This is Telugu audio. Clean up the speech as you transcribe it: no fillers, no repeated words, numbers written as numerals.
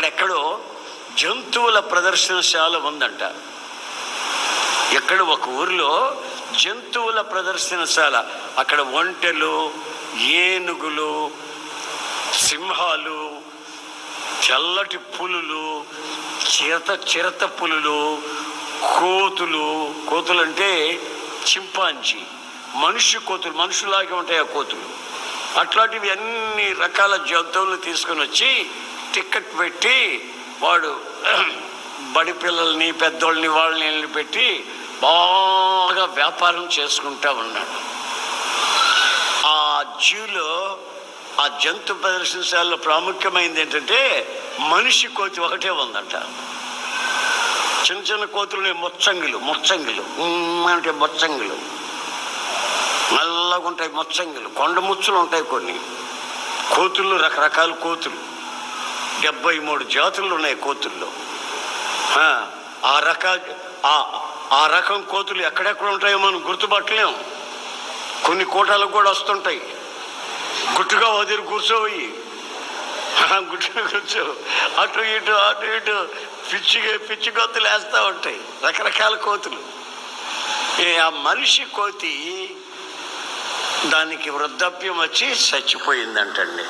అక్కడెక్కడో జంతువుల ప్రదర్శనశాల ఉందంట. ఎక్కడ ఒక ఊరిలో జంతువుల ప్రదర్శనశాల. అక్కడ ఒంటెలు, ఏనుగులు, సింహాలు, తెల్లటి పులులు, చిరత పులులు, కోతులు అంటే చింపాంజీ, కోతులు మనుషులాగే ఉంటాయి ఆ కోతులు. అట్లాంటివి అన్ని రకాల జంతువులను తీసుకొని వచ్చి టికెట్ పెట్టి వాడు బడి పిల్లల్ని పెద్దోళ్ళని వాళ్ళని పెట్టి బాగా వ్యాపారం చేసుకుంటా ఉన్నాడు. ఆ జూలో ఆ జంతు ప్రదర్శనశాలలో ప్రాముఖ్యమైనది ఏంటంటే మనిషి కోతి ఒకటే ఉందంట. చిన్న చిన్న కోతులు మొచ్చంగులు అంటే మొచ్చంగులు నల్లగా ఉంటాయి. మొచ్చంగులు కొండ ముచ్చులు ఉంటాయి. కొన్ని కోతుల్లో రకరకాల కోతులు 73 జాతులు ఉన్నాయి కోతుల్లో. ఆ రకం కోతులు ఎక్కడెక్కడ ఉంటాయో మనం గుర్తుపట్టలేం. కొన్ని కోటాలకు కూడా వస్తుంటాయి. గుట్టుగా వదిలి కూర్చోయి, గుట్టుగా కూర్చో అటు ఇటు పిచ్చి కోతులు వేస్తూ ఉంటాయి. రకరకాల కోతులు. ఆ మనిషి కోతి దానికి వృద్ధాప్యం వచ్చి చచ్చిపోయిందంటండి.